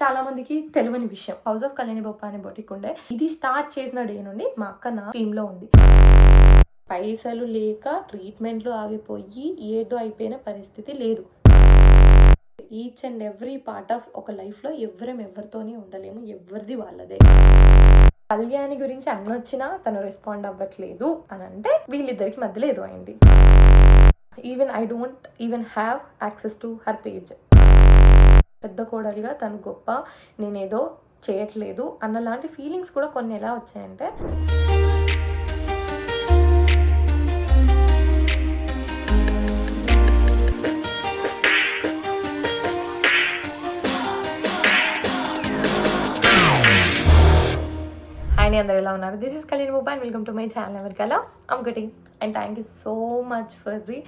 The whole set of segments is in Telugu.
చాలా మందికి తెలియని విషయం, హౌస్ ఆఫ్ కళ్యాణి బొప్ప అనే బొటిక్ ఉండే. ఇది స్టార్ట్ చేసిన డే నుండి మా అక్క నా టీమ్ లో ఉంది. పైసలు లేక ట్రీట్మెంట్లు ఆగిపోయి ఏదో అయిపోయిన పరిస్థితి లేదు. Each and every part of ఒక లైఫ్ లో ఎవరితోనే ఉండలేము, ఎవరిది వాళ్ళదే. కళ్యాణి గురించి అన్నొచ్చినా తను రెస్పాండ్ అవ్వట్లేదు అని అంటే వీళ్ళిద్దరికి మధ్యలో ఏదో అయింది. Even I don't even have access to her page. పెద్ద కోడలుగా తను గొప్ప, నేనేదో చేయట్లేదు అన్నలాంటి ఫీలింగ్స్ కూడా కొన్ని ఎలా వచ్చాయంటే, ఆయన అందరూ ఎలా ఉన్నారు? This is Kalyani Boppa and welcome to my channel. ఎవరికలా I'm getting and thank you so much for the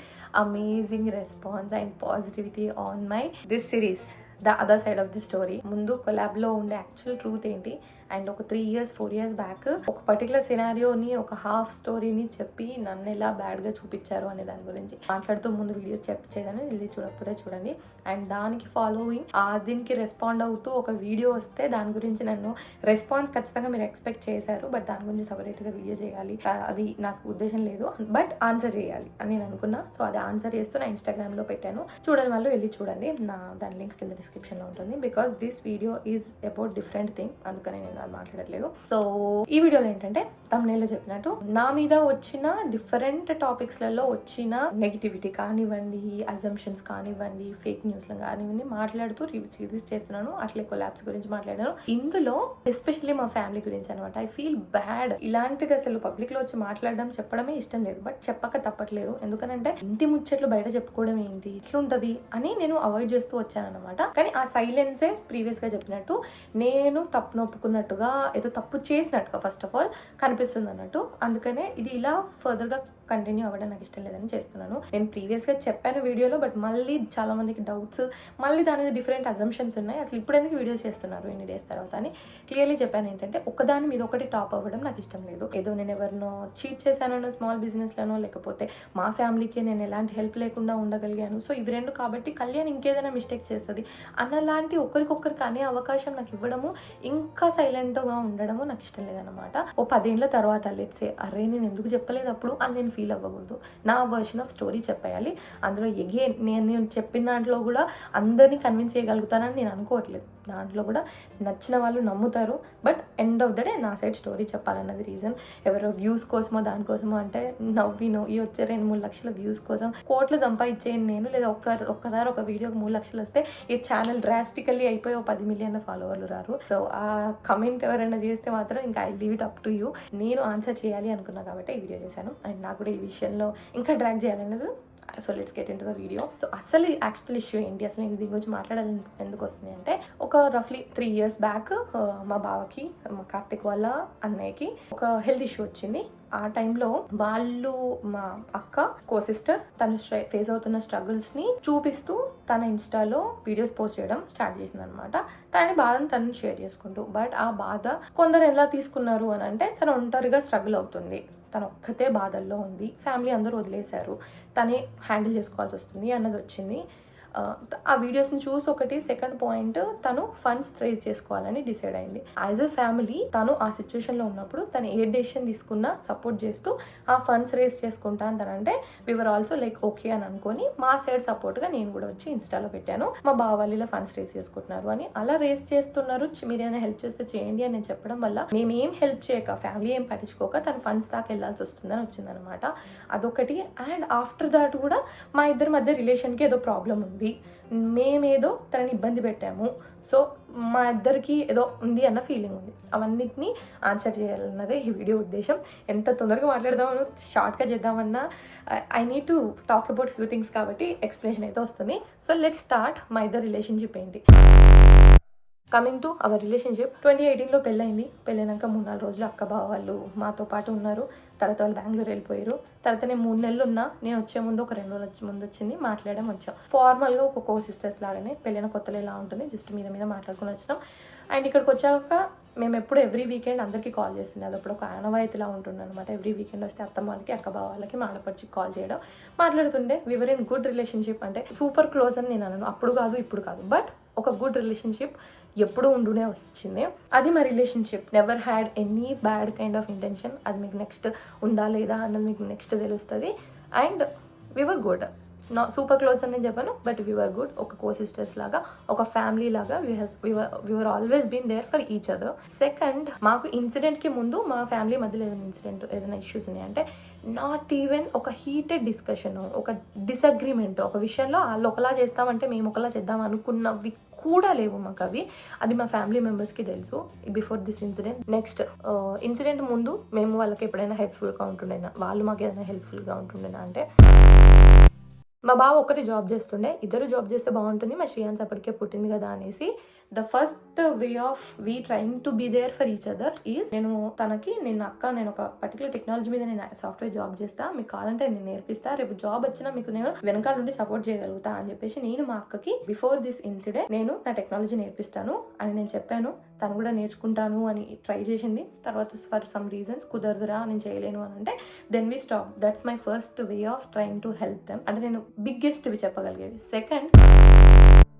amazing response and positivity on my this series the other side of the story. ముందు కొలాబ్లో ఉండే యాక్చువల్ ట్రూత్ ఏంటి, అండ్ ఒక 3 years 4 years బ్యాక్ ఒక పర్టికులర్ సినారియోని, ఒక హాఫ్ స్టోరీని చెప్పి నన్ను ఎలా బ్యాడ్గా చూపించారు అనే దాని గురించి మాట్లాడుతూ ముందు వీడియోస్ చెప్పేదాన్ని. వెళ్ళి చూడకపోతే చూడండి. అండ్ దానికి ఫాలోయింగ్ దీనికి రెస్పాండ్ అవుతూ ఒక వీడియో వస్తే దాని గురించి నన్ను రెస్పాన్స్ ఖచ్చితంగా మీరు ఎక్స్పెక్ట్ చేశారు, బట్ దాని గురించి సపరేట్గా వీడియో చేయాలి అది నాకు ఉద్దేశం లేదు, బట్ ఆన్సర్ చేయాలి అని నేను అనుకున్నా. సో అది ఆన్సర్ చేస్తూ నా ఇన్స్టాగ్రామ్లో పెట్టాను. చూడని వాళ్ళు వెళ్ళి చూడండి, దాని లింక్ కింద డిస్క్రిప్షన్లో ఉంటుంది. Because this video is about different thing, అందుకని నేను అది మాట్లాడట్లేదు. సో ఈ వీడియోలో ఏంటంటే తమ్నేల్లో చెప్పినట్టు నా మీద వచ్చిన డిఫరెంట్ టాపిక్స్లలో వచ్చిన నెగిటివిటీ కానివ్వండి, అజంప్షన్స్ కానివ్వండి, ఫేక్ న్యూస్ కానివ్వండి మాట్లాడుతూ సిరీస్ చేస్తున్నాను. అట్లే కొలాబ్స్ గురించి మాట్లాడాను. ఇందులో ఎస్పెషల్లీ మా ఫ్యామిలీ గురించి అనమాట. I feel bad. ఇలాంటిది అసలు పబ్లిక్ లో వచ్చి మాట్లాడడం చెప్పడమే ఇష్టం లేదు, బట్ చెప్పక తప్పట్లేదు. ఎందుకనంటే ఇంటి ముచ్చట్లు బయట చెప్పుకోవడం ఏంటి, ఇట్లుంటది అని నేను అవాయిడ్ చేస్తూ వచ్చాను అనమాట. కానీ ఆ సైలెన్సే ప్రీవియస్ గా చెప్పినట్టు నేను తప్పు నొప్పుకున్నట్టుగా, ఏదో తప్పు చేసినట్టుగా ఫస్ట్ ఆఫ్ ఆల్ కనిపిస్తుంది అన్నట్టు. అందుకనే ఇది ఇలా ఫర్దర్ గా కంటిన్యూ అవ్వడం నాకు ఇష్టం లేదని చేస్తున్నాను. నేను ప్రీవియస్ గా చెప్పాను వీడియోలో, బట్ మళ్ళీ చాలా మందికి డౌట్స్, మళ్ళీ దాని మీద డిఫరెంట్ అజంప్షన్స్ ఉన్నాయి. అసలు ఇప్పుడు ఎందుకు వీడియోస్ చేస్తున్నారు ఇన్ని డేస్ తర్వాత అని క్లియర్లీ చెప్పాను. ఏంటంటే ఒకదాని మీద ఒకటి టాప్ అవ్వడం నాకు ఇష్టం లేదు. ఏదో నేను ఎవరినో చీట్ చేశానో స్మాల్ బిజినెస్ లను, లేకపోతే మా ఫ్యామిలీకి నేను ఎలాంటి హెల్ప్ లేకుండా ఉండగలిగాను, సో ఇవి రెండు కాబట్టి కళ్యాణ్ ఇంకేదైనా మిస్టేక్ చేస్తుంది అన్నలాంటి ఒకరికొకరికి అనే అవకాశం నాకు ఇవ్వడము, ఇంకా సైలెంట్గా ఉండడము నాకు ఇష్టం లేదన్నమాట. ఓ 10 ఏళ్ల తర్వాత లెట్సే అరే నేను ఎందుకు చెప్పలేదు అప్పుడు అని నేను ఫీల్ అవ్వకూడదు. నా వర్షన్ ఆఫ్ స్టోరీ చెప్పేయాలి. అందులో ఎగైన్ నేను చెప్పిన దాంట్లో కూడా అందరినీ కన్విన్స్ చేయగలుగుతానని నేను అనుకోవట్లేదు. దాంట్లో కూడా నచ్చిన వాళ్ళు నమ్ముతారు, but end of the day నా సైడ్ స్టోరీ చెప్పాలన్నది రీజన్. ఎవరో వ్యూస్ కోసమో దానికోసమో అంటే ఈ వచ్చే 2-3 లక్షల వ్యూస్ కోసం కోట్లు సంపాదించేయండి నేను, లేదా ఒక్కసారి ఒక వీడియోకి 3 లక్షలు వస్తే ఈ ఛానల్ డ్రాస్టికల్లీ అయిపోయి 10 మిలియన్ల ఫాలోవర్లు రారు. సో ఆ కమెంట్ ఎవరైనా చేస్తే మాత్రం ఇంకా I leave it up to you. నేను ఆన్సర్ చేయాలి అనుకున్నా కాబట్టి ఈ వీడియో చేశాను. అండ్ నాకు కూడా ఈ విషయంలో ఇంకా డ్రాగ్ చేయాలన్నది. So let's get in to the video. So అసలు యాక్చువల్ ఇష్యూ ఏంటి, అసలు నేను దీని గురించి మాట్లాడాలి ఎందుకు వస్తుంది అంటే, ఒక రఫ్లీ 3 years బ్యాక్ మా బావకి, మా కార్తిక్ వాళ్ళ అన్నయ్యకి ఒక హెల్త్ ఇష్యూ వచ్చింది. ఆ టైంలో వాళ్ళు, మా అక్క సిస్టర్, తను ఫేస్ అవుతున్న స్ట్రగుల్స్ ని చూపిస్తూ తన ఇన్స్టాలో వీడియోస్ పోస్ట్ చేయడం స్టార్ట్ చేసింది అనమాట. తన బాధను తను షేర్ చేసుకుంటూ. బట్ ఆ బాధ కొందరు ఎలా తీసుకున్నారు అని అంటే, తను ఒంటరిగా స్ట్రగుల్ అవుతుంది, తను ఒక్కతే బాధల్లో ఉంది, ఫ్యామిలీ అందరూ వదిలేశారు, తనే హ్యాండిల్ చేసుకోవాల్సి వస్తుంది అన్నది వచ్చింది. ఆ వీడియోస్ని చూసి ఒకటి. సెకండ్ పాయింట్, తను ఫండ్స్ రేజ్ చేసుకోవాలని డిసైడ్ అయింది. యాజ్ ఎ ఫ్యామిలీ తను ఆ సిచ్యువేషన్లో ఉన్నప్పుడు తను ఏ డెసిషన్ తీసుకున్నా సపోర్ట్ చేస్తూ ఆ ఫండ్స్ రేజ్ చేసుకుంటా అంటానంటే వివర్ ఆల్సో లైక్ ఓకే అని అనుకొని మా సైడ్ సపోర్ట్గా నేను కూడా వచ్చి ఇన్స్టాలో పెట్టాను, మా బావ వాళ్ళు ఫండ్స్ రేజ్ చేసుకుంటున్నారు అని. అలా రేజ్ చేస్తున్నారు, మీరైనా హెల్ప్ చేస్తే చేయండి అని నేను చెప్పడం వల్ల మేమేం హెల్ప్ చేయక, ఫ్యామిలీ ఏం పట్టించుకోక తన ఫండ్స్ దాకా వెళ్ళాల్సి వస్తుందని వచ్చిందనమాట. అదొకటి. అండ్ ఆఫ్టర్ దాట్ కూడా మా ఇద్దరి మధ్య రిలేషన్కి ఏదో ప్రాబ్లం ఉంది, మేమేదో తనని ఇబ్బంది పెట్టాము, సో మా ఇద్దరికి ఏదో ఉంది అన్న ఫీలింగ్ ఉంది. అవన్నిటిని ఆన్సర్ చేయాలన్నదే ఈ వీడియో ఉద్దేశం. ఎంత తొందరగా మాట్లాడదామని షార్ట్గా చేద్దామన్నా I need to talk about few things కాబట్టి ఎక్స్ప్లెనేషన్ అయితే వస్తుంది. సో లెట్స్ స్టార్ట్ మై ఇద్దర్ రిలేషన్షిప్ ఏంటి. కమింగ్ టు అవర్ రిలేషన్షిప్, 2018లో పెళ్ళైంది. పెళ్ళైనాక 3-4 రోజులు అక్క బావ వాళ్ళు మాతో పాటు ఉన్నారు. తర్వాత వాళ్ళు బెంగళూరు వెళ్ళిపోయారు. తర్వాత నేను 3 నెలలు ఉన్నా. నేను వచ్చే ముందు ఒక 2 రోజులు ముందు వచ్చింది, మాట్లాడడం వచ్చాం. ఫార్మల్గా ఒక సిస్టర్స్ లాగానే, పెళ్ళైన కొత్తలో ఎలా ఉంటుంది జస్ట్ మీద మాట్లాడుకుని వచ్చినాం. అండ్ ఇక్కడికి వచ్చాక మేము ఎప్పుడు ఎవ్రీ వీకెండ్ అందరికీ కాల్ చేస్తుండే. అది అప్పుడు ఒక ఆనవాయితీలా ఉంటుండే అనమాట. ఎవ్రీ వీకెండ్ వస్తే అత్తమ్మ వాళ్ళకి, అక్క బావ వాళ్ళకి, మా ఆడపడికి కాల్ చేయడం, మాట్లాడుతుండే. వి వర్ ఇన్ గుడ్ రిలేషన్షిప్. అంటే సూపర్ క్లోజ్ అని నేను అనను, అప్పుడు కాదు ఇప్పుడు కాదు, బట్ ఒక గుడ్ రిలేషన్షిప్ ఎప్పుడూ ఉంటూనే వచ్చింది. అది మా relationship. Never had any bad kind of intention. అది మీకు నెక్స్ట్ ఉందా లేదా అన్నది మీకు నెక్స్ట్ తెలుస్తుంది. And we were good. నా సూపర్ క్లోజ్ అని నేను చెప్పాను, బట్ వీ వర్ గుడ్. ఒక కో సిస్టర్స్ లాగా, ఒక ఫ్యామిలీ లాగా we were always been there for each other. Second, మాకు ఇన్సిడెంట్కి ముందు మా ఫ్యామిలీ మధ్యలో ఏదైనా ఇష్యూస్ ఉన్నాయంటే నాట్ ఈవెన్ ఒక హీటెడ్ డిస్కషన్, ఒక డిసగ్రిమెంట్, ఒక విషయంలో వాళ్ళు ఒకలా చేస్తామంటే మేము ఒకలా చేద్దాం అనుకున్నవి కూడా లేవు మాకు అవి. అది మా ఫ్యామిలీ మెంబర్స్కి తెలుసు before this incident. Next incident ముందు మేము వాళ్ళకి ఎప్పుడైనా హెల్ప్ఫుల్గా ఉంటుండేనా, వాళ్ళు మాకు ఏదైనా హెల్ప్ఫుల్గా ఉంటుండేనా అంటే, మా బావ ఒక్కటి జాబ్ చేస్తుండే, ఇద్దరు జాబ్ చేస్తే బాగుంటుంది, మా శ్రీయాన్స్ అప్పటికే పుట్టింది కదా అనేసి the first way of we trying to be there for each other is, నేను అక్క నేను ఒక పర్టికులర్ టెక్నాలజీ మీద నేను సాఫ్ట్వేర్ జాబ్ చేస్తా, మీకు కావాలంటే నేను నేర్పిస్తా, రేపు జాబ్ వచ్చినా మీకు నేను వెనకాల నుండి సపోర్ట్ చేయగలుగుతా అని చెప్పేసి నేను మా అక్కకి బిఫోర్ దిస్ ఇన్సిడెంట్ నేను నా టెక్నాలజీ నేర్పిస్తాను అని నేను చెప్పాను. తను కూడా నేర్చుకుంటాను అని ట్రై చేసింది. తర్వాత ఫర్ సమ్ రీజన్స్ కుదరదురా నేను చేయలేను అని అంటే then we stop. That's my first way of trying to help them. అంటే నేను బిగ్గెస్ట్వి చెప్పగలిగేది. సెకండ్,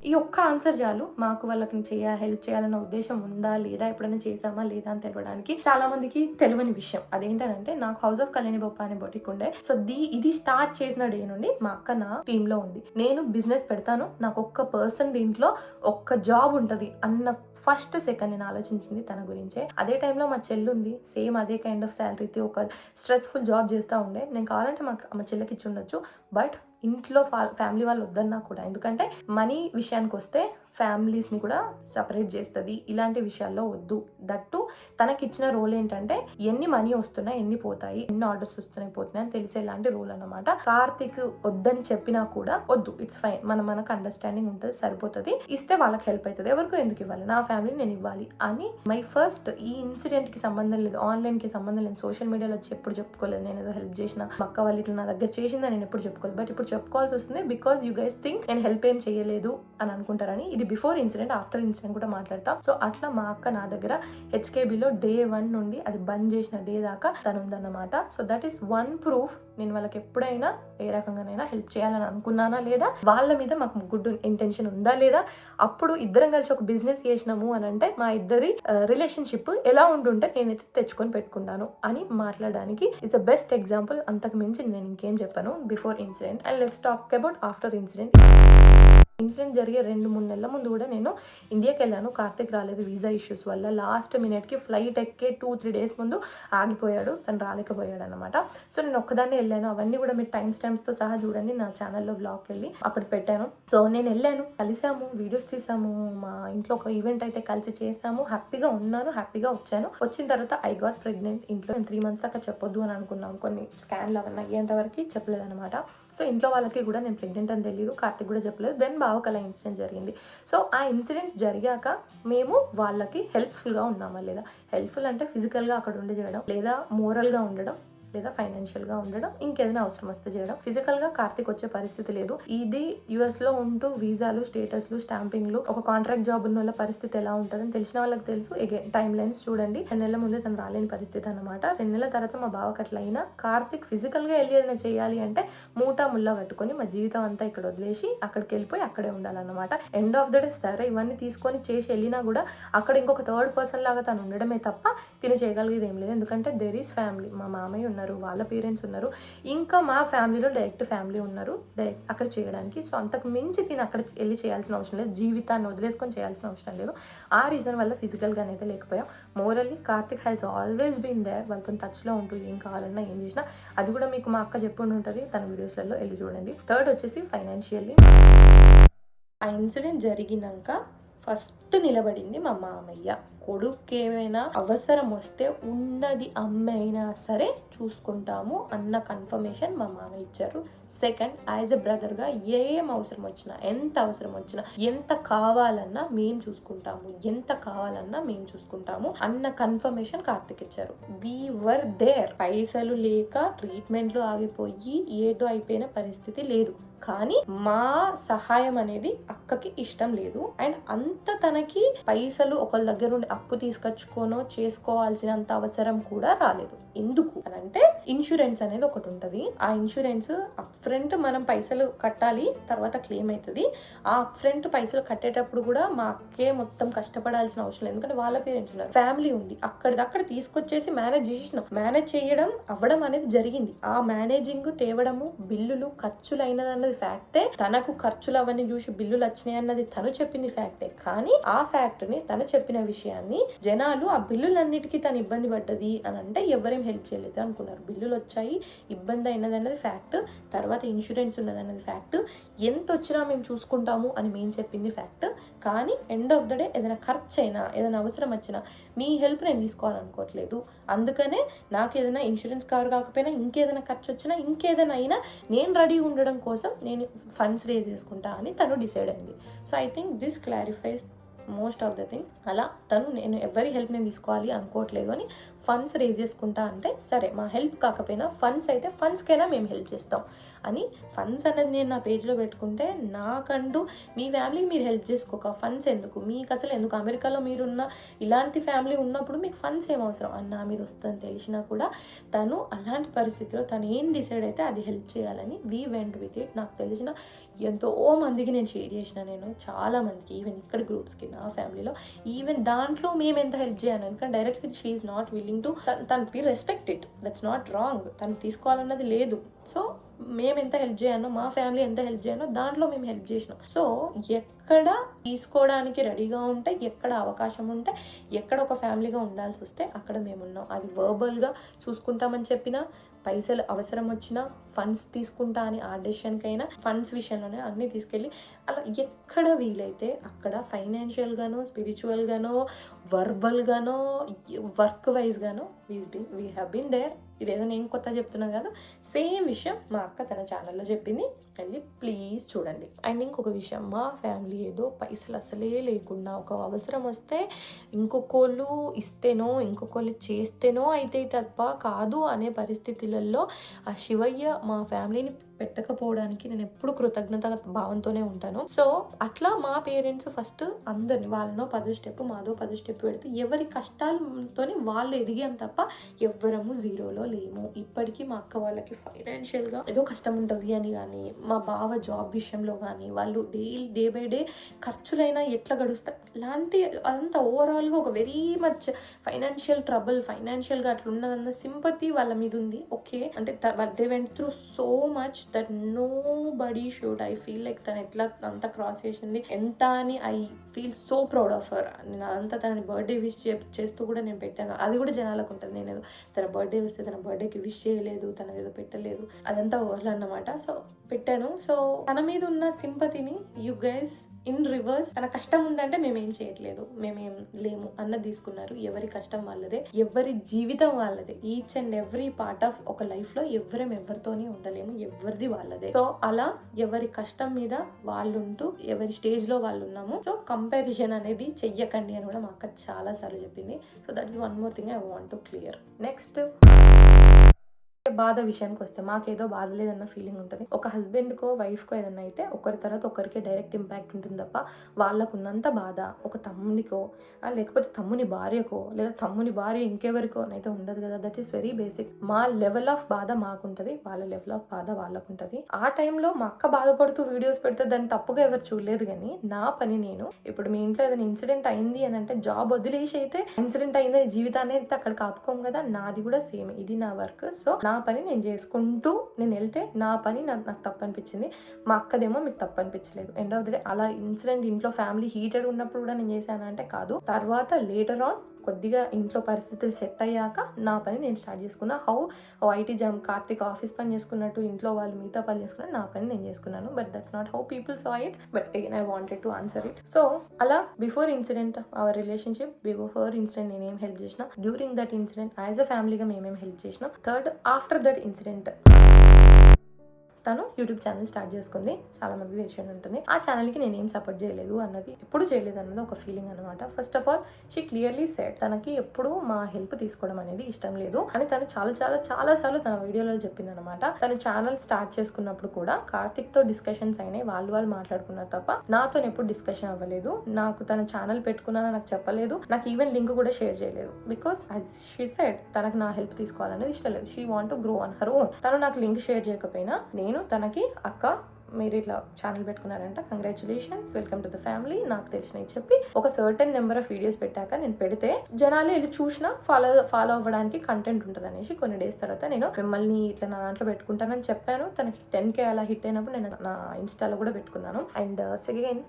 ఈ ఒక్క ఆన్సర్ చాలు మాకు వాళ్ళకి హెల్ప్ చేయాలన్న ఉద్దేశం ఉందా లేదా, ఎప్పుడైనా చేసామా లేదా అని తెలవడానికి. చాలా మందికి తెలియని విషయం అదేంటంటే, నాకు హౌస్ ఆఫ్ కళ్యాణి బొప్ప అనే బొటిక్ ఉండే. సో ఇది స్టార్ట్ చేసిన డే నుండి మా అక్క నా టీమ్ లో ఉంది. నేను బిజినెస్ పెడతాను, నాకు ఒక్క పర్సన్ దీంట్లో ఒక్క జాబ్ ఉంటది అన్న ఫస్ట్ సెకండ్ నేను ఆలోచించింది తన గురించే. అదే టైంలో మా చెల్లి ఉంది, సేమ్ అదే కైండ్ ఆఫ్ శాలరీతో ఒక స్ట్రెస్ఫుల్ జాబ్ చేస్తూ ఉండే. నేను కావాలంటే మా చెల్లెకి ఇచ్చి ఉండొచ్చు, బట్ ఇంట్లో ఫ్యామిలీ వాళ్ళు వద్దన్నా కూడా, ఎందుకంటే మనీ విషయానికి వస్తే ఫ్యామిలీస్ని కూడా సపరేట్ చేస్తుంది, ఇలాంటి విషయాల్లో వద్దు. దట్టు తనకి ఇచ్చిన రోల్ ఏంటంటే ఎన్ని మనీ వస్తున్నాయి, ఎన్ని పోతాయి, ఎన్ని ఆర్డర్స్ వస్తున్నాయి పోతున్నాయి అని తెలిసేలాంటి రోల్ అన్నమాట. కార్తిక్ వద్దని చెప్పినా కూడా వద్దు, ఇట్స్ ఫైన్, మనకు అండర్స్టాండింగ్ ఉంటుంది, సరిపోతుంది, ఇస్తే వాళ్ళకి హెల్ప్ అవుతుంది, ఎవరికో ఎందుకు ఇవ్వాలి, నా ఫ్యామిలీ నేను ఇవ్వాలి అని. మై ఫస్ట్ ఈ ఇన్సిడెంట్ కి సంబంధం లేదు, ఆన్లైన్ కి సంబంధం లేదు, సోషల్ మీడియాలో వచ్చి ఎప్పుడు చెప్పుకోలేదు నేను ఏదో హెల్ప్ చేసిన, మా అక్క వాళ్ళు ఇట్లా నా దగ్గర చేసిందని నేను ఎప్పుడు చెప్పుకోలేదు. బట్ ఇప్పుడు చెప్పుకోవాల్సి వస్తుంది, బికాస్ యూ గైస్ థింక్ నేను హెల్ప్ ఏం చేయలేదు అని అనుకుంటారని. ఇది బిఫోర్ ఇన్సిడెంట్, ఆఫ్టర్ ఇన్సిడెంట్ కూడా మాట్లాడతాం. సో అట్లా మా అక్క నా దగ్గర హెచ్కేబీలో డే 1 నుండి అది బంద్ చేసిన డే దాకా తను ఉందన్నమాట. So that is one proof నేను వాళ్ళకి ఎప్పుడైనా ఏ రకంగానైనా హెల్ప్ చేయాలని అనుకున్నానా లేదా, వాళ్ళ మీద మాకు గుడ్ ఇంటెన్షన్ ఉందా లేదా. అప్పుడు ఇద్దరం కలిసి ఒక బిజినెస్ చేసినాము అని అంటే మా ఇద్దరి రిలేషన్షిప్ ఎలా ఉంటుంటే నేనైతే తెచ్చుకొని పెట్టుకున్నాను అని మాట్లాడడానికి ఇట్స్ అ బెస్ట్ ఎగ్జాంపుల్. అంతకు మించి నేను ఇంకేం చెప్పాను before incident. And let's talk about after incident. Incident జరిగే 2-3 నెలల ముందు కూడా నేను ఇండియాకి వెళ్ళాను. కార్తిక్ రాలేదు వీసా ఇష్యూస్ వల్ల. లాస్ట్ మినిట్కి ఫ్లైట్ ఎక్కే 2-3 డేస్ ముందు ఆగిపోయాడు, తను రాలేకపోయాడు అనమాట. సో నేను ఒక్కదాన్నే వెళ్ళాను. అవన్నీ కూడా మీరు టైం స్టాంప్స్తో సహా చూడండి, నా ఛానల్లో బ్లాగ్కి వెళ్ళి అప్పుడు పెట్టాను. సో నేను వెళ్ళాను, కలిసాము, వీడియోస్ తీసాము, మా ఇంట్లో ఒక ఈవెంట్ అయితే కలిసి చేసాము, హ్యాపీగా ఉన్నాను, హ్యాపీగా వచ్చాను. వచ్చిన తర్వాత ఐ గాట్ ప్రెగ్నెంట్. ఇంట్లో 3 months దాకా చెప్పొద్దు అని అనుకున్నాం, కొన్ని స్కాన్లు అవన్నీ అయ్యేంత వరకు చెప్పలేదు అనమాట. సో ఇంట్లో వాళ్ళకి కూడా నేను ప్రెగ్నెంట్ అని తెలియదు, కార్తిక్ కూడా చెప్పలేదు. దెన్ బావకి అలా ఇన్సిడెంట్ జరిగింది. సో ఆ ఇన్సిడెంట్ జరిగాక మేము వాళ్ళకి హెల్ప్ఫుల్గా ఉన్నామా లేదా, హెల్ప్ఫుల్ అంటే ఫిజికల్గా అక్కడ ఉండి చేయడం, లేదా మోరల్గా ఉండడం, లేదా ఫైనాన్షియల్గా ఉండడం, ఇంకేదైనా అవసరం వస్తే చేయడం. ఫిజికల్గా కార్తిక్ వచ్చే పరిస్థితి లేదు. ఇది యుఎస్లో ఉంటూ వీసాలు, స్టేటస్లు, స్టాంపింగ్లు, ఒక కాంట్రాక్ట్ జాబ్ ఉన్న వాళ్ళ పరిస్థితి ఎలా ఉంటుందని తెలిసిన వాళ్ళకి తెలుసు. అగైన్ టైం లైన్స్ చూడండి. 2 నెలల ముందే తను రాలేని పరిస్థితి అనమాట. 2 నెలల తర్వాత మా బావకి అట్లా అయినా కార్తిక్ ఫిజికల్గా వెళ్ళి ఏదైనా చేయాలి అంటే మూటా ముల్లా కట్టుకొని మా జీవితం అంతా ఇక్కడ వదిలేసి అక్కడికి వెళ్ళిపోయి అక్కడే ఉండాలన్నమాట. ఎండ్ ఆఫ్ ద డే సరే ఇవన్నీ తీసుకొని చేసి వెళ్ళినా కూడా అక్కడ ఇంకొక థర్డ్ పర్సన్ లాగా తను ఉండడమే తప్ప తిని చేయగలిగేది ఏం లేదు. ఎందుకంటే దెర్ ఈస్ ఫ్యామిలీ, మా మామయ్య ఉన్నారు, వాళ్ళ పేరెంట్స్ ఉన్నారు, ఇంకా మా ఫ్యామిలీలో డైరెక్ట్ ఫ్యామిలీ ఉన్నారు డైరెక్ట్ అక్కడ చేయడానికి. సో అంతకు మించి తిని అక్కడ వెళ్ళి చేయాల్సిన అవసరం లేదు, జీవితాన్ని వదిలేసుకొని చేయాల్సిన అవసరం లేదు. ఆ రీజన్ వల్ల ఫిజికల్గా అయితే లేకపోయాం. Morally Karthik has always been there, వాళ్ళతో టచ్లో ఉంటూ ఏం కావాలన్నా ఏం చేసినా. అది కూడా మీకు మా అక్క చెప్పి ఉంటుంది, తన వీడియోస్లలో వెళ్ళి చూడండి. థర్డ్ వచ్చేసి ఫైనాన్షియల్లీ. ఆ ఇన్సిడెంట్ జరిగినాక ఫస్ట్ నిలబడింది మా మామయ్య. కొడుకు ఏమైనా అవసరం వస్తే ఉన్నది అమ్మైనా సరే చూసుకుంటాము అన్న కన్ఫర్మేషన్ మా మామయ్య ఇచ్చారు. సెకండ్, యాజ్ ఎ బ్రదర్గా ఏం అవసరం వచ్చినా, ఎంత అవసరం వచ్చినా, ఎంత కావాలన్నా మేము చూసుకుంటాము, ఎంత కావాలన్నా మేము చూసుకుంటాము అన్న కన్ఫర్మేషన్ కార్తిక్ ఇచ్చారు. We were there. పైసలు లేక ట్రీట్మెంట్లు ఆగిపోయి ఏదో అయిపోయిన పరిస్థితి లేదు. కానీ మా సహాయం అనేది అక్కకి ఇష్టం లేదు. అండ్ అంత తనకి పైసలు ఒకళ్ళ దగ్గర నుండి అప్పు తీసుకొచ్చుకోనో చేసుకోవాల్సినంత అవసరం కూడా రాలేదు. ఎందుకు అని అంటే ఇన్సూరెన్స్ అనేది ఒకటి ఉంటది. ఆ ఇన్సూరెన్స్ అప్ ఫ్రంట్ మనం పైసలు కట్టాలి, తర్వాత క్లెయిమ్ అవుతుంది. ఆ అప్ ఫ్రంట్ పైసలు కట్టేటప్పుడు కూడా మా అక్కే మొత్తం కష్టపడాల్సిన అవసరం లేదు, ఎందుకంటే వాళ్ళ పేరెంట్స్ ఉన్నారు, ఫ్యామిలీ ఉంది. అక్కడ తీసుకొచ్చేసి మేనేజ్ చేయడం అవ్వడం అనేది జరిగింది. ఆ మేనేజింగ్ తేవడము, బిల్లులు ఖర్చులు అయినదన్నది ఫ్యాక్టే. తనకు ఖర్చులు అవన్నీ చూసి బిల్లులు వచ్చినాయి అన్నది తను చెప్పింది ఫ్యాక్టే. కానీ ఆ ఫ్యాక్ట్ ని తను చెప్పిన విషయాన్ని జనాలు ఆ బిల్లులన్నిటికీ తను ఇబ్బంది పడ్డది అని అంటే ఎవరేం హెల్ప్ చేయలేదు అనుకున్నారు. బిల్లులు వచ్చాయి, ఇబ్బంది అయినది అన్నది ఫ్యాక్ట్, తర్వాత ఇన్సూరెన్స్ ఉన్నది అన్నది ఫ్యాక్ట్, ఎంత వచ్చినా మేము చూసుకుంటాము అని మేము చెప్పింది ఫ్యాక్ట్. కానీ ఎండ్ ఆఫ్ ద డే ఏదైనా ఖర్చు అయినా, ఏదైనా అవసరం వచ్చినా మీ హెల్ప్ నేను తీసుకోవాలనుకోవట్లేదు. అందుకనే నాకు ఏదైనా ఇన్సూరెన్స్ కవర్ కాకపోయినా, ఇంకేదైనా ఖర్చు వచ్చినా, ఇంకేదైనా అయినా నేను రెడీ ఉండడం కోసం నేను ఫండ్స్ రేజ్ చేసుకుంటా అని తను డిసైడ్ అయింది. So I think this clarifies most of the thing. అలా తను నేను ఎవరి హెల్ప్ నేను తీసుకోవాలి అనుకోవట్లేదు అని ఫండ్స్ రేజ్ చేసుకుంటా అంటే, సరే మా హెల్ప్ కాకపోయినా ఫండ్స్ అయితే ఫండ్స్కైనా మేము హెల్ప్ చేస్తాం అని. ఫండ్స్ అనేది నేను నా పేజ్లో పెట్టుకుంటే నాకంటూ మీ ఫ్యామిలీకి మీరు హెల్ప్ చేసుకోక ఫండ్స్ ఎందుకు, మీకు అసలు ఎందుకు, అమెరికాలో మీరున్న ఇలాంటి ఫ్యామిలీ ఉన్నప్పుడు మీకు ఫండ్స్ ఏం అవసరం అని నా మీద వస్తుందని తెలిసినా కూడా తను అలాంటి పరిస్థితిలో తను ఏం డిసైడ్ అయితే అది హెల్ప్ చేయాలని వీ వెంట్ విత్ ఇట్. నాకు తెలిసిన ఎంతో మందికి నేను షేర్ చేసిన, నేను చాలా మందికి, ఈవెన్ ఇక్కడ గ్రూప్స్కి, నా ఫ్యామిలీలో, ఈవెన్ దాంట్లో మేము ఎంత హెల్ప్ చేయాలి. ఎందుకంటే directly she is not willing to, తను we respect it, that's not wrong, తను తీసుకోవాలన్నది లేదు. సో మేము ఎంత హెల్ప్ చేయనో, మా ఫ్యామిలీ ఎంత హెల్ప్ చేయనో దాంట్లో మేము హెల్ప్ చేసినాం. సో ఎక్కడ తీసుకోవడానికి రెడీగా ఉంటే, ఎక్కడ అవకాశం ఉంటే, ఎక్కడ ఒక ఫ్యామిలీగా ఉండాల్సి వస్తే అక్కడ మేము ఉన్నాం. అది వర్బల్గా చూసుకుంటామని చెప్పినా, పైసలు అవసరం వచ్చినా ఫండ్స్ తీసుకుంటా అని ఆ డెసిషన్కైనా, ఫండ్స్ విషయంలోనే అన్నీ తీసుకెళ్ళి అలా ఎక్కడ వీలైతే అక్కడ ఫైనాన్షియల్గానో, స్పిరిచువల్గానో, వర్బల్గానో, వర్క్ వైజ్గానో వీ హ్యావ్ బీన్ దేర్. ఇదేదో నేను కొత్త చెప్తున్నా కదా, సేమ్ విషయం మా అక్క తన ఛానల్లో చెప్పింది, వెళ్ళి ప్లీజ్ చూడండి. అండ్ ఇంకొక విషయం, మా ఫ్యామిలీ ఏదో పైసలు అసలే లేకుండా ఒక అవసరం వస్తే ఇంకొకళ్ళు ఇస్తేనో ఇంకొకళ్ళు చేస్తేనో అయితే తప్ప కాదు అనే పరిస్థితులలో ఆ శివయ్య మా ఫ్యామిలీని పెట్టకపోవడానికి నేను ఎప్పుడు కృతజ్ఞత భావంతోనే ఉంటాను. సో అట్లా మా పేరెంట్స్ ఫస్ట్ అందరిని, వాళ్ళనో 10 స్టెప్ మాదో 10 స్టెప్ పెడితే ఎవరి కష్టాలతోని వాళ్ళు ఎదిగాం తప్ప ఎవ్వరము జీరోలో లేము. ఇప్పటికీ మా అక్క వాళ్ళకి ఫైనాన్షియల్గా ఏదో కష్టం ఉంటుంది అని కానీ, మా బావ జాబ్ విషయంలో కానీ, వాళ్ళు డే బై డే ఖర్చులైనా ఎట్లా గడుస్తారు ఇలాంటి అదంతా ఓవరాల్గా ఒక వెరీ మచ్ ఫైనాన్షియల్ ట్రబుల్, ఫైనాన్షియల్గా అట్లా ఉన్నదన్న సింపతి వాళ్ళ మీద ఉంది. ఓకే అంటే they went through so much that nobody should. I feel like తను ఎట్లా అంత క్రాస్ చేసింది ఎంత అని I feel so proud of her. నేను అదంతా తనని బర్త్డే విష్ చేస్తూ కూడా నేను పెట్టాను. అది కూడా జనాలకు ఉంటుంది, నేను ఏదో తన బర్త్డే వస్తే తన బర్త్డేకి విష్ చేయలేదు, తన ఏదో పెట్టలేదు, అదంతా ఓహ్లా అన్నమాట. సో పెట్టాను. సో తన మీద ఉన్న సింపతిని యూ గైస్ ఇన్ రివర్స్, తన కష్టం ఉందంటే మేమేం చేయట్లేదు, మేమేం లేము అన్నది తీసుకున్నారు. ఎవరి కష్టం వాళ్ళదే, ఎవరి జీవితం వాళ్ళదే. Each and every part of ఒక లైఫ్ లో ఎవరితోనే ఉండలేము, ఎవరిది వాళ్ళదే. సో అలా ఎవరి కష్టం మీద వాళ్ళు ఉంటూ ఎవరి స్టేజ్ లో వాళ్ళు ఉన్నాము. సో కంపారిజన్ అనేది చెయ్యకండి అని కూడా మా అక్క చాలా సార్లు చెప్పింది. So that is one more thing I want to clear. Next బాధ విషయానికి వస్తే, మాకేదో బాధ లేదన్న ఫీలింగ్ ఉంటుంది. ఒక హస్బెండ్కో వైఫ్కో ఏదన్నా అయితే ఒకరి తర్వాత ఒకరికే డైరెక్ట్ ఇంపాక్ట్ ఉంటుంది తప్ప వాళ్ళకున్నంత బాధ ఒక తమ్మునికో లేకపోతే తమ్ముని భార్యకో లేదా తమ్ముని భార్య ఇంకెవరికో అయితే ఉండదు కదా. That is very basic. మా లెవెల్ ఆఫ్ బాధ మాకుంటుంది, వాళ్ళ లెవెల్ ఆఫ్ బాధ వాళ్ళకుంటుంది. ఆ టైంలో మా అక్క బాధపడుతూ వీడియోస్ పెడితే దాన్ని తప్పుగా ఎవరు చూడలేదు. కానీ నా పని నేను, ఇప్పుడు మీ ఇంట్లో ఏదైనా ఇన్సిడెంట్ అయింది అని అంటే జాబ్ వదిలేసి అయితే ఇన్సిడెంట్ అయిందని జీవితాన్ని అయితే అక్కడ కాపుకోం కదా. నాది కూడా సేమ్, ఇది నా వర్క్. సో నా పని నేను చేసుకుంటూ నేను వెళ్తే నా పని నాకు తప్పు అనిపించింది, మా అక్కదేమో మీకు తప్పు అనిపించలేదు. ఎండ్ ఆఫ్ ద డే అలా ఇన్సిడెంట్ ఇంట్లో ఫ్యామిలీ హీటెడ్ ఉన్నప్పుడు కూడా నేను చేశాను అంటే కాదు. తర్వాత లేటర్ ఆన్ కొద్దిగా ఇంట్లో పరిస్థితులు సెట్ అయ్యాక నా పని నేను స్టార్ట్ చేసుకున్నా. ఐటీ జాబ్ కార్తిక్ ఆఫీస్ పని చేసుకున్నట్టు ఇంట్లో వాళ్ళు మిగతా పని చేసుకున్నట్టు నా పని నేను చేసుకున్నాను. But that's not how people saw it. But again I wanted to answer it. So అలా before incident our relationship, before incident నేనేం హెల్ప్ చేసిన, during that incident as a ఫ్యామిలీగా మేమేం హెల్ప్ చేసినాం, థర్డ్ ఆఫ్టర్ దట్ ఇన్సిడెంట్ తను యూట్యూబ్ ఛానల్ స్టార్ట్ చేసుకుంది. చాలా మంది తెలిసి ఉంటుంది. ఆ ఛానల్కి నేను ఏం సపోర్ట్ చేయలేదు అన్నది, ఎప్పుడు చేయలేదు అన్నది ఒక ఫీలింగ్ అనమాట. First of all she clearly said తనకి ఎప్పుడు మా హెల్ప్ తీసుకోవడం అనేది ఇష్టం లేదు అని తను చాలా సార్లు తన వీడియోలో చెప్పింది అనమాట. తను ఛానల్ స్టార్ట్ చేసుకున్నప్పుడు కూడా కార్తిక్ తో డిస్కషన్స్ అయినాయి, వాళ్ళు మాట్లాడుకున్నారు తప్ప నాతో ఎప్పుడు డిస్కషన్ అవ్వలేదు. నాకు తన ఛానల్ పెట్టుకున్నానని నాకు చెప్పలేదు, నాకు ఈవెన్ లింక్ కూడా షేర్ చేయలేదు. బికాస్ యాజ్ షీ సెడ్ తనకు నా హెల్ప్ తీసుకోవాలనేది ఇష్టం లేదు. She want to grow on her own. తను నాకు లింక్ షేర్ చేయకపోయినా నేను తనకి అక్క మీరు ఇట్లా ఛానల్ పెట్టుకున్నారంట, congratulations, welcome to the family, నాకు తెలిసినవి చెప్పి ఒక సర్టెన్ నెంబర్ ఆఫ్ వీడియోస్ పెట్టాక నేను పెడితే జనాలు వెళ్ళి చూసినా ఫాలో అవ్వడానికి కంటెంట్ ఉంటుంది అనేసి కొన్ని డేస్ తర్వాత నేను మిమ్మల్ని ఇట్లా నా దాంట్లో పెట్టుకుంటానని చెప్పాను. తనకి 10K అలా హిట్ అయినప్పుడు నేను నా ఇన్స్టాలో కూడా పెట్టుకున్నాను. అండ్ సెకండ్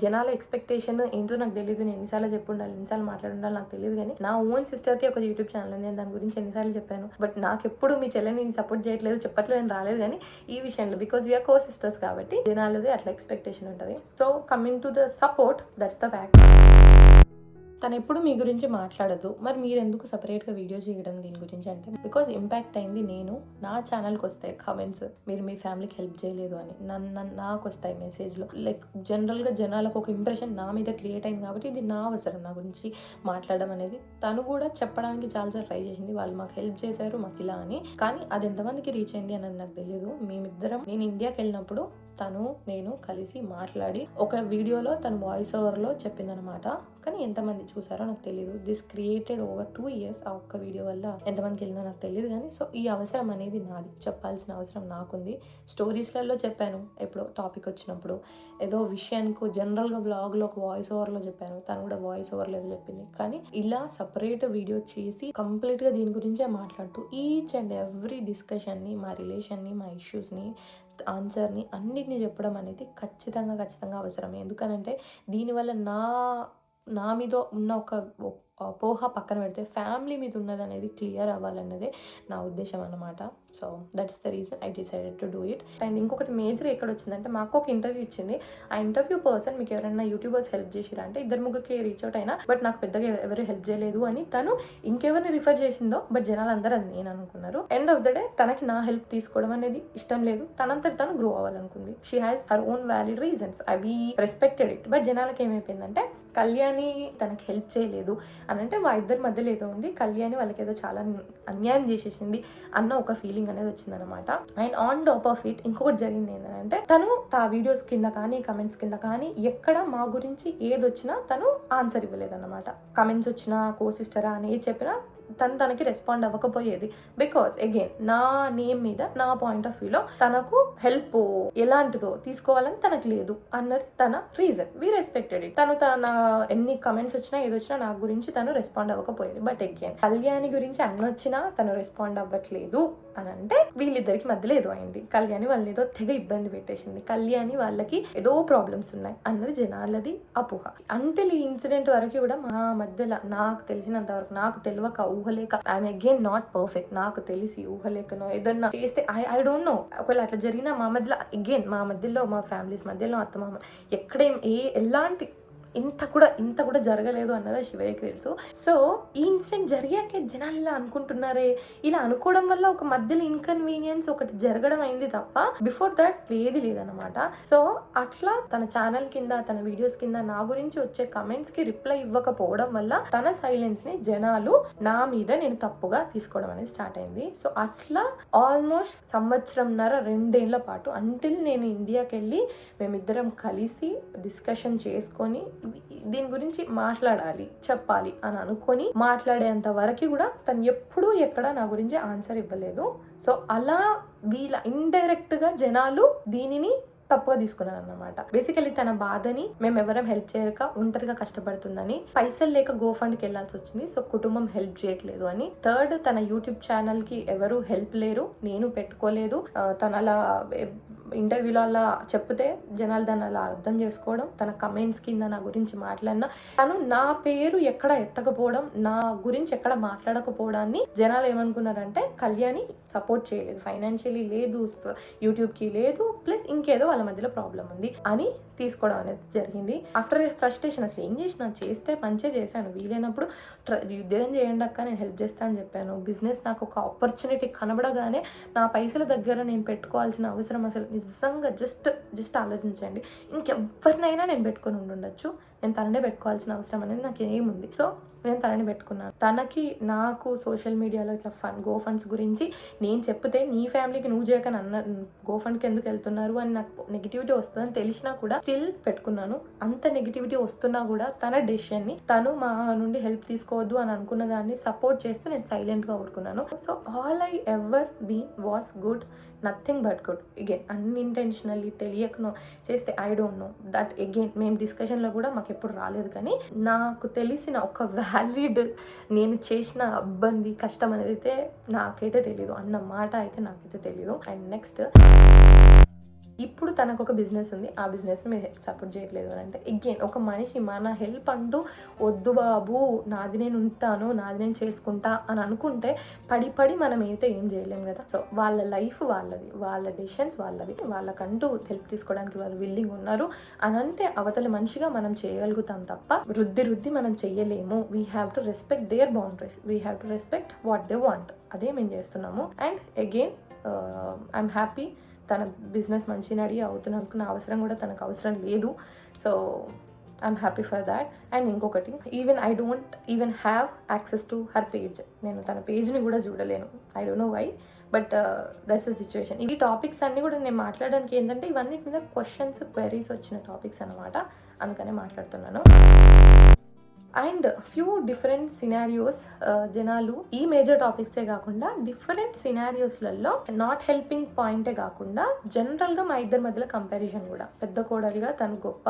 జనాల ఎక్స్పెక్టేషన్ ఏంటో నాకు తెలియదు. నేను ఎన్నిసార్లు చెప్పి ఉండాలి, ఎన్నిసార్లు మాట్లాడి ఉండాలి నాకు తెలియదు. కానీ నా ఓన్ సిస్టర్కి ఒక యూట్యూబ్ ఛానల్ ఉంది, దాని గురించి ఎన్నిసార్లు చెప్పాను. బట్ నాకు ఎప్పుడు మీ చెల్లెని సపోర్ట్ చేయట్లేదు చెప్పట్లేదు అని రాలేదు. కానీ ఈ విషయంలో బికాస్ వీఆర్ కో సిస్టర్స్ కాబట్టి జనాలది అట్లా ఎక్స్పెక్టేషన్ ఉంటుంది. So coming to the support, that's the fact. తను ఎప్పుడు మీ గురించి మాట్లాడదు, మరి మీరు ఎందుకు సపరేట్గా వీడియో చేయడం దీని గురించి అంటే బికాజ్ ఇంపాక్ట్ అయింది నేను. నా ఛానల్కి వస్తాయి కమెంట్స్, మీరు మీ ఫ్యామిలీకి హెల్ప్ చేయలేదు అని నాకు వస్తాయి మెసేజ్లో. లైక్ జనరల్గా జనాలకు ఒక ఇంప్రెషన్ నా మీద క్రియేట్ అయింది కాబట్టి ఇది నా అవసరం నా గురించి మాట్లాడడం అనేది. తను కూడా చెప్పడానికి చాలాసార్లు ట్రై చేసింది, వాళ్ళు మాకు హెల్ప్ చేశారు మాకు ఇలా అని. కానీ అది ఎంతమందికి రీచ్ అయింది అన్నది నాకు తెలియదు. మేమిద్దరం నేను ఇండియాకి వెళ్ళినప్పుడు తను నేను కలిసి మాట్లాడి ఒక వీడియోలో తను వాయిస్ ఓవర్లో చెప్పిందనమాట. కానీ ఎంతమంది చూసారో నాకు తెలియదు. This created over 2 years. ఆ ఒక్క వీడియో వల్ల ఎంతమందికి వెళ్ళినా నాకు తెలియదు. కానీ సో ఈ అవసరం అనేది నాది, చెప్పాల్సిన అవసరం నాకుంది. స్టోరీస్లలో చెప్పాను ఎప్పుడో టాపిక్ వచ్చినప్పుడు, ఏదో విషయానికి జనరల్గా బ్లాగ్లో ఒక వాయిస్ ఓవర్లో చెప్పాను, తను కూడా వాయిస్ ఓవర్లో ఏదో చెప్పింది. కానీ ఇలా సపరేట్ వీడియో చేసి కంప్లీట్గా దీని గురించే మాట్లాడుతూ ఈచ్ అండ్ ఎవ్రీ డిస్కషన్ని, మా రిలేషన్ని, మా ఇష్యూస్ని, ఆన్సర్ని అన్నిటినీ చెప్పడం అనేది ఖచ్చితంగా అవసరమే. ఎందుకనంటే దీనివల్ల నా మీద ఉన్న ఒక పోహ పక్కన పెడితే ఫ్యామిలీ మీద ఉన్నది అనేది క్లియర్ అవ్వాలన్నదే నా ఉద్దేశం అన్నమాట. So that's the reason I decided to do it. And ఇంకొకటి మేజర్ ఎక్కడ వచ్చిందంటే, మాకు ఒక ఇంటర్వ్యూ ఇచ్చింది. ఆ ఇంటర్వ్యూ పర్సన్ మీకు ఎవరైనా యూట్యూబర్స్ హెల్ప్ చేసిరా అంటే 2-3కి రీచ్ అవుట్ అయినా, బట్ నాకు పెద్దగా ఎవరు హెల్ప్ చేయలేదు అని తను ఇంకెవరిని రిఫర్ చేసిందో, బట్ జనాలు అందరూ అది నేను అనుకున్నారు. ఎండ్ ఆఫ్ ద డే తనకి నా హెల్ప్ తీసుకోవడం అనేది ఇష్టం లేదు, తనంతటి తను గ్రో అవ్వాలనుకుంది. She has her own valid reasons, అవి రెస్పెక్టెడ్ ఇట్. బట్ జనాలకి ఏమైపోయిందంటే కళ్యాణి తనకి హెల్ప్ చేయలేదు అని అంటే ఇద్దరి మధ్యలో ఏదో ఉంది, కళ్యాణి వాళ్ళకి ఏదో చాలా అన్యాయం చేసేసింది అన్న ఒక ఫీలింగ్ అనేది వచ్చిందనమాట. And on top of it ఇంకొకటి జరిగింది ఏంటంటే, తను ఆ వీడియోస్ కింద కానీ కమెంట్స్ కింద కానీ ఎక్కడ మా గురించి ఏది వచ్చినా తను ఆన్సర్ ఇవ్వలేదన్నమాట. కమెంట్స్ వచ్చినా కో సిస్టరా అని ఏది చెప్పినా తనకి రెస్పాండ్ అవ్వకపోయేది. బికాస్ అగైన్ నా నేమ్ మీద నా పాయింట్ ఆఫ్ వ్యూలో తనకు హెల్ప్ ఎలాంటిదో తీసుకోవాలని తనకు లేదు అన్నది తన రీజన్. We respected it. తన ఎన్ని కమెంట్స్ వచ్చినా ఏదొచ్చినా నా గురించి తను రెస్పాండ్ అవ్వకపోయేది. బట్ అగైన్ కళ్యాణి గురించి అన్నొచ్చినా తను రెస్పాండ్ అవ్వట్లేదు అని అంటే వీళ్ళిద్దరికి మధ్యలో ఏదో అయింది. కళ్యాణి వాళ్ళని ఏదో తెగ ఇబ్బంది పెట్టేసింది, కళ్యాణి వాళ్ళకి ఏదో ప్రాబ్లమ్స్ ఉన్నాయి అన్నది జనాలది అపోహ. అంటిల్ ఈ ఇన్సిడెంట్ వరకు కూడా మా మధ్యలో నాకు తెలిసినంత వరకు, నాకు తెలియక ఊహలేక, ఐఎమ్ అగైన్ నాట్ పర్ఫెక్ట్, నాకు తెలిసి ఊహలేకనో ఏదన్నా చేస్తే ఐ డోంట్ నో, ఒకవేళ అట్లా జరిగినా మా మధ్యలో అగైన్ మా మధ్యలో మా ఫ్యామిలీస్ మధ్యలో అత్తమామ ఎక్కడేం ఎలాంటి ఇంత కూడా జరగలేదు అన్నది శివయ్యకి తెలుసు. సో ఈ ఇన్సిడెంట్ జరిగాకే జనాలు ఇలా అనుకుంటున్నారే, ఇలా అనుకోవడం వల్ల ఒక మధ్యలో ఇన్కన్వీనియన్స్ ఒకటి జరగడం అయింది తప్ప బిఫోర్ దట్ ఏది లేదనమాట. సో అట్లా తన ఛానల్ కింద తన వీడియోస్ కింద నా గురించి వచ్చే కమెంట్స్ కి రిప్లై ఇవ్వకపోవడం వల్ల తన సైలెన్స్ ని జనాలు నా మీద నేను తప్పుగా తీసుకోవడం అనేది స్టార్ట్ అయింది. సో అట్లా ఆల్మోస్ట్ 1.5-2 ఏళ్ల పాటు అంటిల్ నేను ఇండియాకి వెళ్ళి మేమిద్దరం కలిసి డిస్కషన్ చేసుకొని దీని గురించి మాట్లాడాలి చెప్పాలి అని అనుకొని మాట్లాడేంత వరకు కూడా తను ఎప్పుడూ ఎక్కడ నా గురించి ఆన్సర్ ఇవ్వలేదు. సో అలా వీళ్ళ ఇండైరెక్ట్ గా జనాలు దీనిని తప్పుగా తీసుకున్నాను అన్నమాట. బేసికలీ తన బాధని మేము ఎవరం హెల్ప్ చేయక ఒంటరిగా కష్టపడుతుందని, పైసలు లేక గో ఫండ్కి వెళ్లాల్సి వచ్చింది, సో కుటుంబం హెల్ప్ చేయట్లేదు అని. థర్డ్, తన యూట్యూబ్ ఛానల్ కి ఎవరు హెల్ప్ లేరు, నేను పెట్టుకోలేదు. తన అలా ఇంటర్వ్యూలో అలా చెప్తే జనాలు దాన్ని అలా అర్థం చేసుకోవడం, తన కమెంట్స్ కింద నా గురించి మాట్లాడినా తను నా పేరు ఎక్కడ ఎత్తకపోవడం, నా గురించి ఎక్కడ మాట్లాడకపోవడాన్ని జనాలు ఏమనుకున్నారంటే కళ్యాణి సపోర్ట్ చేయలేదు, ఫైనాన్షియలీ లేదు, యూట్యూబ్ కి లేదు, ప్లస్ ఇంకేదో వాళ్ళ మధ్యలో ప్రాబ్లం ఉంది అని తీసుకోవడం అనేది జరిగింది. ఆఫ్టర్ ఫ్రస్ట్రేషన్ అసలు ఏం చేసిన చేస్తే మంచిగా చేశాను, వీలైనప్పుడు ఉద్యోగం చేయండి అక్క నేను హెల్ప్ చేస్తాను అని చెప్పాను. బిజినెస్ నాకు ఒక ఆపర్చునిటీ కనబడగానే నా పైసల దగ్గర నేను పెట్టుకోవాల్సిన అవసరం అసలు నిజంగా జస్ట్ ఆలోచించండి. ఇంకెవరినైనా నేను పెట్టుకొని ఉండొచ్చు, నేను తననే పెట్టుకోవాల్సిన అవసరం అనేది నాకు ఏముంది. సో నేను తనని పెట్టుకున్నాను. తనకి నాకు సోషల్ మీడియాలో ఇట్లా గో ఫండ్స్ గురించి నేను చెప్తే నీ ఫ్యామిలీకి నువ్వు చేయక గో ఫండ్కి ఎందుకు వెళ్తున్నారు అని నాకు నెగిటివిటీ వస్తుందని తెలిసినా కూడా స్టిల్ పెట్టుకున్నాను. అంత నెగిటివిటీ వస్తున్నా కూడా తన డెసిషన్ని తను మా నుండి హెల్ప్ తీసుకోవద్దు అని అనుకున్న దాన్ని సపోర్ట్ చేస్తూ నేను సైలెంట్గా ఊరుకున్నాను. So all I ever been was good, nothing but good. Again unintentionally తెలియకనో చేస్తే I don't know that. Again మేము డిస్కషన్లో కూడా మాకు ఎప్పుడు రాలేదు, కానీ నాకు తెలిసిన ఒక వ్యాలిడ్ నేను చేసిన ఇబ్బంది కష్టం అనేది అయితే నాకైతే తెలీదు అన్న మాట అయితే నాకైతే తెలీదు. అండ్ నెక్స్ట్ ఇప్పుడు తనకు ఒక బిజినెస్ ఉంది, ఆ బిజినెస్ని మీరు సపోర్ట్ చేయట్లేదు అని అంటే అగైన్ ఒక మనిషి మన హెల్ప్ అంటూ వద్దు బాబు నాది నేను ఉంటాను, నాది నేను చేసుకుంటా అని అనుకుంటే పడి మనం అయితే ఏం చేయలేం కదా. సో వాళ్ళ లైఫ్ వాళ్ళది, వాళ్ళ డెసిషన్స్ వాళ్ళవి, వాళ్ళకంటూ హెల్ప్ తీసుకోవడానికి వాళ్ళు విల్లింగ్ ఉన్నారు అని అంటే అవతల మనిషిగా మనం చేయగలుగుతాం తప్ప రుద్ది మనం చెయ్యలేము. We have to respect their boundaries, we have to respect what they want. అదే మేము చేస్తున్నాము. అండ్ అగైన్ ఐఎమ్ హ్యాపీ తన బిజినెస్ మంచి నడిగి అవుతున్నందుకు నా అవసరం కూడా తనకు అవసరం లేదు. So I'm happy for that. And ఇంకొకటి, even I don't even have access to her page. నేను తన పేజ్ని కూడా చూడలేను. I don't know why, but that's the situation. ఈ టాపిక్స్ అన్నీ కూడా నేను మాట్లాడడానికి ఏంటంటే ఇవన్నీ మీద క్వశ్చన్స్ క్వెరీస్ వచ్చిన టాపిక్స్ అనమాట, అందుకనే మాట్లాడుతున్నాను. అండ్ ఫ్యూ డిఫరెంట్ సినారియోస్ జనాలు ఈ మేజర్ టాపిక్సే కాకుండా డిఫరెంట్ సినారియోస్లలో నాట్ హెల్పింగ్ పాయింటే కాకుండా జనరల్గా మా ఇద్దరి మధ్యలో కంపారిజన్ కూడా, పెద్ద కోడలుగా తను గొప్ప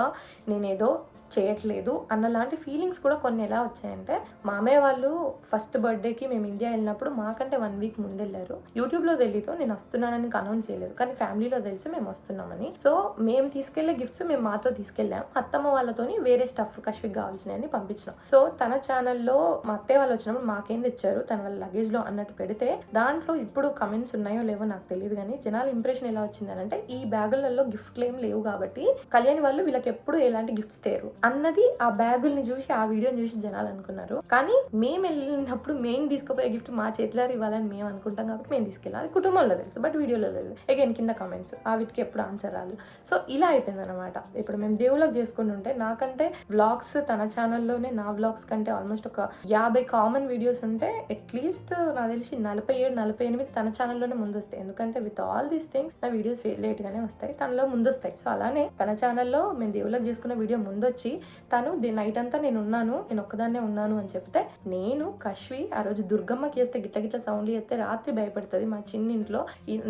నేనేదో చేయట్లేదు అన్నలాంటి ఫీలింగ్స్ కూడా కొన్ని ఎలా వచ్చాయంటే, మామయ్య వాళ్ళు ఫస్ట్ బర్త్డేకి మేము ఇండియా వెళ్ళినప్పుడు మాకంటే 1 వీక్ ముందు వెళ్ళారు. యూట్యూబ్లో తెలీదు, నేను వస్తున్నానని అనౌన్స్ చేయలేదు, కానీ ఫ్యామిలీలో తెలిసి మేము వస్తున్నామని. సో మేము తీసుకెళ్లే గిఫ్ట్స్ మేము మాతో తీసుకెళ్ళాం. అత్తమ్మ వాళ్ళతోని వేరే స్టఫ్ కష్వికి కావాల్సినవి పంపించినాం. సో తన ఛానల్లో మా అత్తయ్య వాళ్ళు వచ్చినప్పుడు మాకేం తెచ్చారు తన వాళ్ళ లగేజ్ లో అన్నట్టు పెడితే దాంట్లో ఇప్పుడు కమెంట్స్ ఉన్నాయో లేవో నాకు తెలియదు, కానీ జనాల ఇంప్రెషన్ ఎలా వచ్చిందని అంటే ఈ బ్యాగులలో గిఫ్ట్లు ఏం లేవు కాబట్టి కళ్యాణి వాళ్ళు వీళ్ళకి ఎప్పుడు ఎలాంటి గిఫ్ట్స్ తేరు అన్నది ఆ బ్యాగుల్ని చూసి ఆ వీడియోని చూసి జనాలు అనుకున్నారు. కానీ మేము వెళ్ళినప్పుడు మేము తీసుకుపోయే గిఫ్ట్ మా చేతిలో ఇవ్వాలని మేము అనుకుంటాం కాబట్టి మేము తీసుకెళ్ళాలి. అది కుటుంబంలో తెలుసు, బట్ వీడియోలో లేదు. అగైన్ కింద కమెంట్స్ ఆ వీటికి ఎప్పుడు ఆన్సర్ రాదు. సో ఇలా అయిపోయింది అనమాట. ఇప్పుడు మేము దేవుళ్ళకి చేసుకుని ఉంటే నాకంటే వ్లాగ్స్ తన ఛానల్లోనే నా వ్లాగ్స్ కంటే ఆల్మోస్ట్ ఒక 50 కామన్ వీడియోస్ ఉంటే అట్లీస్ట్ నాకు తెలిసి 47-48 తన ఛానల్లోనే ముందు వస్తాయి. ఎందుకంటే విత్ ఆల్ దీస్ థింగ్స్ నా వీడియోస్ లేట్ గానే వస్తాయి, తనలో ముందు వస్తాయి. సో అలానే తన ఛానల్లో మేము దేవుళ్ళకి చేసుకున్న వీడియో ముందొచ్చి తను నైట్ అంతా నేను ఒక్కదాన్నే ఉన్నాను అని చెప్తే, నేను కష్వి ఆ రోజు దుర్గమ్మకి చేస్తే గిట్ల సౌండ్లు చేస్తే రాత్రి భయపడుతుంది మా చిన్నింట్లో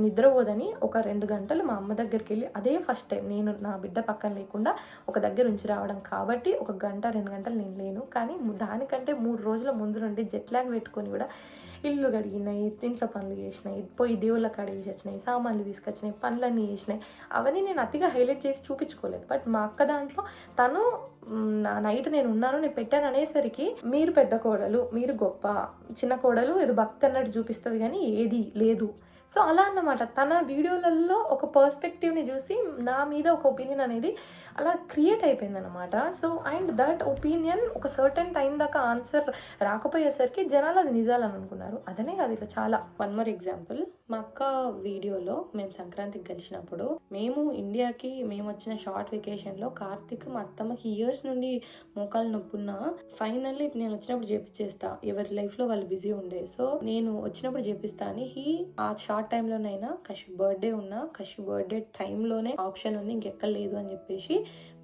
నిద్రపోదని ఒక 2 గంటలు మా అమ్మ దగ్గరికి వెళ్ళి, అదే ఫస్ట్ టైం నేను నా బిడ్డ పక్కన లేకుండా ఒక దగ్గర ఉంచి రావడం కాబట్టి 1 గంట 2 గంటలు నేను లేను. కానీ దానికంటే 3 రోజుల ముందు నుండి జెట్ లాగ్ పెట్టుకొని కూడా ఇల్లు కడిగినాయి, ఇంట్లో పనులు చేసినాయి, పోయి దేవుళ్ళ కడిగి వచ్చినాయి, సామాన్లు తీసుకొచ్చినాయి, పనులన్నీ చేసినాయి. అవన్నీ నేను అతిగా హైలైట్ చేసి చూపించుకోలేదు. బట్ మా అక్క దాంట్లో తను నైట్ నేను పెట్టాను అనేసరికి మీరు పెద్ద కోడలు, మీరు గొప్ప, చిన్న కోడలు ఏదో భక్తి అన్నట్టు చూపిస్తుంది కానీ ఏది లేదు. సో అలా అన్నమాట. తన వీడియోలలో ఒక పర్స్పెక్టివ్ని చూసి నా మీద ఒక ఒపీనియన్ అనేది అలా క్రియేట్ అయిపోయింది అనమాట. సో అండ్ దట్ ఒపీనియన్ ఒక సర్టెన్ టైం దాకా ఆన్సర్ రాకపోయేసరికి జనాలు అది నిజాలని అనుకున్నారు. అదనే కాదు ఇట్లా చాలా. 1 more ఎగ్జాంపుల్, మా అక్క వీడియోలో మేము సంక్రాంతికి కలిసినప్పుడు మేము ఇండియాకి మేము వచ్చిన షార్ట్ వెకేషన్లో కార్తిక్ మా అత్తమ్మకి ఇయర్స్ నుండి మోకాలు నొప్పున్నా ఫైనల్లీ నేను వచ్చినప్పుడు చేపిచ్చేస్తా, ఎవరి లైఫ్లో వాళ్ళు బిజీ ఉండే, సో నేను వచ్చినప్పుడు చేపిస్తా అని ఆ షార్ట్ టైంలోనైనా కష్వి బర్త్డే టైంలోనే ఆప్షన్ ఉంది, ఇంకెక్కడ లేదు అని చెప్పేసి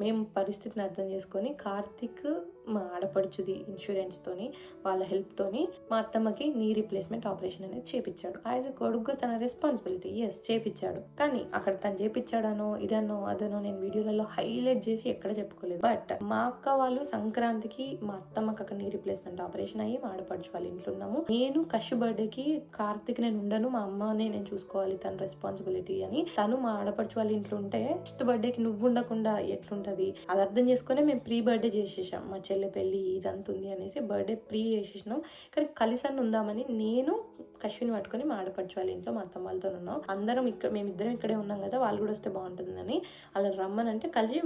మేము పరిస్థితిని అర్థం చేసుకొని కార్తిక్ మా ఆడపడుచుది ఇన్సూరెన్స్తోని వాళ్ళ హెల్ప్తోని మా అత్తమ్మకి నీ రీప్లేస్మెంట్ ఆపరేషన్ అనేది చేపించాడు. యాజ్ ఎ కొడుకుగా తన రెస్పాన్సిబిలిటీ చేపించాడు. కానీ అక్కడ తను చేపించాడనో ఇదనో అదనో నేను వీడియోలలో హైలైట్ చేసి ఎక్కడ చెప్పుకోలేదు. బట్ మా అక్క వాళ్ళు సంక్రాంతికి మా అత్తమ్మకి అక్కడ నీ రీప్లేస్మెంట్ ఆపరేషన్ అయ్యి మా ఆడపడుచు వాళ్ళ ఇంట్లో ఉన్నాము. నేను కష్యు బర్త్డేకి కార్తిక్ నేను ఉండను, మా అమ్మనే నేను చూసుకోవాలి, తన రెస్పాన్సిబిలిటీ అని తను మా ఆడపడుచు వాళ్ళ ఇంట్లో ఉంటే ఫస్ట్ బర్త్డేకి నువ్వు ఉండకుండా ఎట్లుంటది అది అర్థం చేసుకునే మేము ప్రీ బర్త్డే చేసేసాం. మా చెల్లె పెళ్ళి ఇదంతా ఉంది అనేసి బర్త్డే ప్రీ చేసేసినాం. కానీ కలిసని ఉందామని నేను కష్విని పట్టుకొని మా ఆడపడుచు వాళ్ళ ఇంట్లో మా అత్తమ్మ వాళ్ళతో ఉన్నాం. అందరం మేమిద్దరం ఇక్కడే ఉన్నాం కదా, వాళ్ళు కూడా వస్తే బాగుంటుందని అలా రమ్మనంటే కలిసి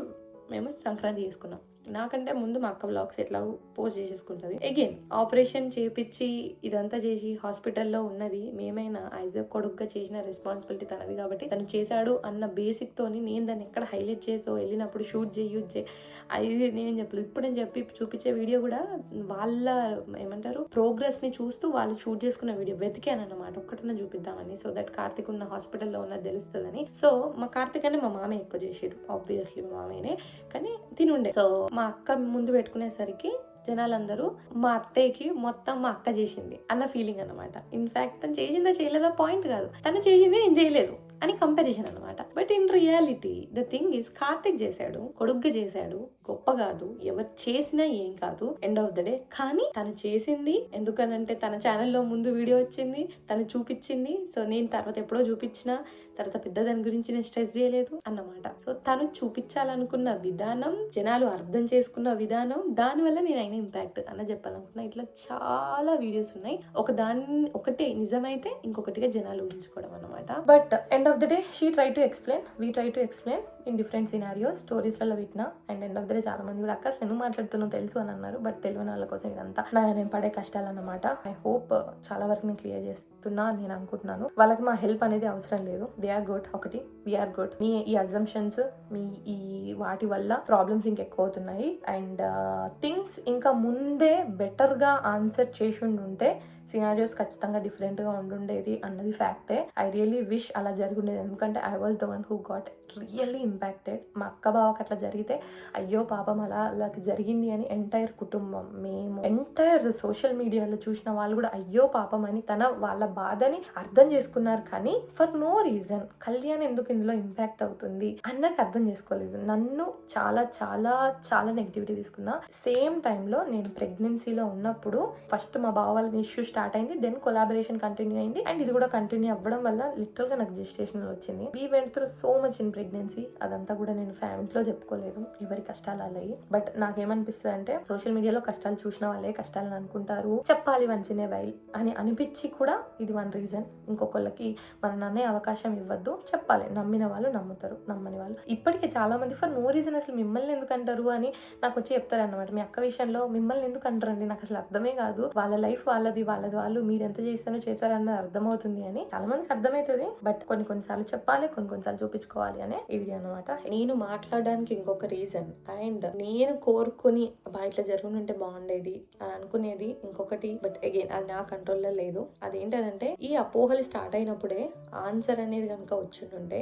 మేము సంక్రాంతి చేసుకున్నాం. నాకంటే ముందు మా అక్క బ్లాగ్స్ ఎట్లా పోస్ట్ చేసేసుకుంటుంది. అగైన్ ఆపరేషన్ చేపించి ఇదంతా చేసి హాస్పిటల్లో ఉన్నది మేమైనా యాజ్ ఎ కొడుకుగా చేసిన రెస్పాన్సిబిలిటీ తనది కాబట్టి తను చేశాడు అన్న బేసిక్ తోని నేను దాన్ని ఎక్కడ హైలైట్ చేసో వెళ్ళినప్పుడు షూట్ చేయి అది నేను చెప్పలేదు. ఇప్పుడు నేను చూపించే వీడియో కూడా వాళ్ళ ఏమంటారు ప్రోగ్రెస్ ని చూస్తూ వాళ్ళు షూట్ చేసుకున్న వీడియో వెతికాను అన్నమాట, ఒక్కటన్నా చూపిద్దామని. సో దట్ కార్తిక్ ఉన్న హాస్పిటల్లో ఉన్నది తెలుస్తుందని. సో మా కార్తిక్ అని మా మామయ్య ఎక్కువ చేసారు, ఆబ్వియస్లీ మా మామయ్యనే, కానీ తినుండే. సో మా అక్క ముందు పెట్టుకునేసరికి జనాలందరూ మా అత్తయ్యకి మొత్తం మా అక్క చేసింది అన్న ఫీలింగ్ అనమాట. ఇన్ఫాక్ట్ తను చేసిందా చేయలేదా పాయింట్ కాదు, తను చేసింది నేను చేయలేదు అని కంపారిజన్ అనమాట. But in reality the thing is Karthik చేశాడు, కొడుగ్గా చేశాడు, గొప్ప కాదు, ఎవరు చేసినా ఏం కాదు ఎండ్ ఆఫ్ ద డే. కానీ తను చేసింది ఎందుకనంటే తన ఛానల్లో ముందు వీడియో వచ్చింది, తను చూపించింది. సో నేను తర్వాత ఎప్పుడో చూపించిన తర్వాత పెద్ద దాని గురించి నేను స్ట్రెస్ చేయలేదు అన్నమాట. సో తను చూపించాలనుకున్న విధానం, జనాలు అర్థం చేసుకున్న విధానం, దానివల్ల నేను అయిన ఇంపాక్ట్ అన్న చెప్పాలనుకున్నా. ఇట్లా చాలా వీడియోస్ ఉన్నాయి. ఒకటే నిజమైతే ఇంకొకటిగా జనాలు ఊహించుకోవడం అనమాట. But end of the day she try to explain, we try to explain in different scenarios, స్టోరీస్లలో పెట్టినా. And end of the day చాలా మంది కూడా అక్క అసలు ఎందుకు మాట్లాడుతున్నావు తెలుసు అని అన్నారు. బట్ తెలియని వాళ్ళ కోసం ఇదంతా నేను పడే కష్టాలు అన్నమాట. ఐ హోప్ చాలా వరకు నేను క్లియర్ చేస్తున్నా అని నేను అనుకుంటున్నాను. వాళ్ళకి మా హెల్ప్ అనేది అవసరం లేదు. దే ఆర్ గుడ్, ఒకటి వీఆర్ గుడ్. మీ ఈ అజంప్షన్స్, మీ ఈ వాటి వల్ల ప్రాబ్లమ్స్ ఇంకెక్కువ అవుతున్నాయి. అండ్ థింగ్స్ ఇంకా ముందే బెటర్ గా ఆన్సర్ చేసి ఉంటే సినారియోస్ ఖచ్చితంగా డిఫరెంట్ గా ఉండుండేది అన్నది ఫ్యాక్టే. ఐ రియల్లీ విష్ అలా జరుగుండేది, ఎందుకంటే I was the one who got really impacted. మా అక్క బావకి అట్లా జరిగితే అయ్యో పాపం అలా జరిగింది అని ఎంటైర్ కుటుంబం, మేము ఎంటైర్ సోషల్ మీడియాలో చూసిన వాళ్ళు కూడా అయ్యో పాపం అని వాళ్ళ బాధని అర్థం చేసుకున్నారు. కానీ ఫర్ నో రీజన్ కళ్యాణ్ ఎందుకు ఇందులో ఇంపాక్ట్ అవుతుంది అన్నది అర్థం చేసుకోలేదు. నన్ను చాలా చాలా చాలా నెగిటివిటీ తీసుకున్నా. సేమ్ టైంలో నేను ప్రెగ్నెన్సీలో ఉన్నప్పుడు ఫస్ట్ మా బావ వాళ్ళ ఇష్యూ స్టార్ట్ అయింది, దెన్ కొలాబరేషన్ కంటిన్యూ అయింది. అండ్ ఇది కూడా కంటిన్యూ అవ్వడం వల్ల లిటరల్ గా నాకు జెస్టేషన్ వచ్చింది. We went through so much in pregnancy. అదంతా కూడా నేను ఫ్యామిలీలో చెప్పుకోలేదు, ఎవరి కష్టాలు అలాయి. బట్ నాకేమనిపిస్తుంది అంటే సోషల్ మీడియాలో కష్టాలు చూసిన వాళ్ళే కష్టాలని అనుకుంటారు, చెప్పాలి వన్స్ ఇన్ ఏ వైల్ అని అనిపించి కూడా ఇది వన్ రీజన్. ఇంకొకళ్ళకి మనం అనే అవకాశం ఇవ్వద్దు, చెప్పాలి. నమ్మిన వాళ్ళు నమ్ముతారు, నమ్మని వాళ్ళు ఇప్పటికే చాలా మంది ఫర్ నో రీజన్ అసలు మిమ్మల్ని ఎందుకు అంటారు అని నాకు వచ్చి చెప్తారు అనమాట. మీ అక్క విషయంలో మిమ్మల్ని ఎందుకు అంటారండి, నాకు అసలు అర్థమే కాదు, వాళ్ళ లైఫ్ వాళ్ళది, వాళ్ళు మీరు ఎంత చేశారన్నది అర్థమవుతుంది అని చాలా మందికి అర్థమవుతుంది. బట్ కొన్నిసార్లు చెప్పాలి, కొన్నిసార్లు చూపించుకోవాలి అనే ఈ వీడియో అనమాట. నేను మాట్లాడడానికి ఇంకొక రీజన్, అండ్ నేను కోరుకుని ఇట్లా జరుగుతుంటే బాగుండేది అని అనుకునేది ఇంకొకటి. బట్ అగైన్ అది నా కంట్రోల్లో లేదు. అదేంటంటే ఈ అపోహలు స్టార్ట్ అయినప్పుడే ఆన్సర్ అనేది కనుక వచ్చింటుంటే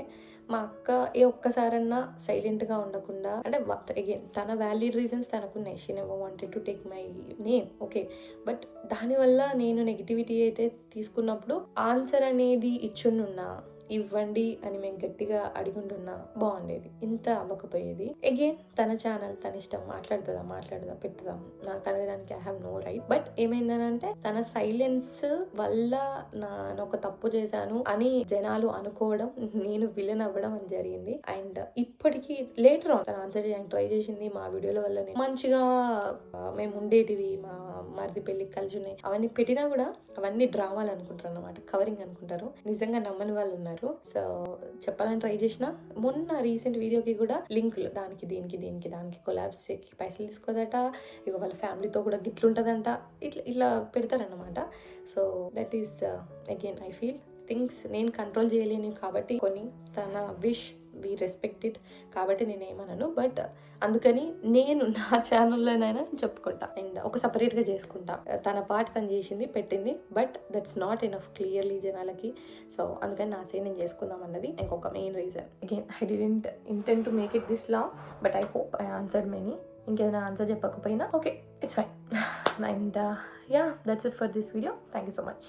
మా అక్క ఒక్కసారన్నా సైలెంట్ గా ఉండకుండా, అంటే అగైన్ తన వ్యాలిడ్ రీజన్స్ తనకున్నాయి. She never wanted to take my name, okay. But దానివల్ల నేను నెగిటివిటీ అయితే తీసుకున్నప్పుడు ఆన్సర్ అనేది ఇచ్చున్నా ఇవ్వండి అని మేము గట్టిగా అడిగుంటున్నా బాగుండేది, ఇంత అవ్వకపోయేది. అగైన్ తన ఛానల్, తన ఇష్టం, మాట్లాడదా పెట్టుదాం, నాకు అడగడానికి I have no right. But ఏమైందనంటే తన సైలెన్స్ వల్ల నేను ఒక తప్పు చేశాను అని జనాలు అనుకోవడం, నేను విలన్ అవ్వడం అని జరిగింది. అండ్ ఇప్పటికీ లేటర్ ఆన్ తన ఆన్సర్ చేయడానికి ట్రై చేసింది. మా వీడియోల వల్లనే మంచిగా మేము ఉండేటివి, మా మరిది పెళ్లికి కలిసి ఉన్నాయి, అవన్నీ పెట్టినా కూడా అవన్నీ డ్రామాలు అనుకుంటారు అన్నమాట, కవరింగ్ అనుకుంటారు. నిజంగా నమ్మని వాళ్ళు ఉన్నారు. సో చెప్పాలని ట్రై చేసిన. మొన్న రీసెంట్ వీడియోకి కూడా లింకులు దానికి కొలాబ్స్ కి పైసలు తీసుకోదట, ఇక వాళ్ళ ఫ్యామిలీతో కూడా గిట్లుంటదంట, ఇట్లా పెడతారన్నమాట. So that is again I feel things నేను కంట్రోల్ చేయలేను కాబట్టి, కొన్ని తన విష్ వి రెస్పెక్ట్ ఇట్ కాబట్టి నేనేమనను. బట్ అందుకని నేను నా ఛానల్లోనైనా చెప్పుకుంటా అండ్ ఒక సపరేట్గా చేసుకుంటా. తన పార్ట్ తను చేసింది, పెట్టింది, but that's not enough clearly జనాలకి. సో అందుకని నా సైడ్ నేను చేసుకుందాం అన్నది ఇంకొక main reason. Again I didn't intend to make it this long, but I hope I answered many. ఇంకేదైనా ఆన్సర్ చెప్పకపోయినా okay, it's fine. And yeah, that's it for this video. Thank you so much.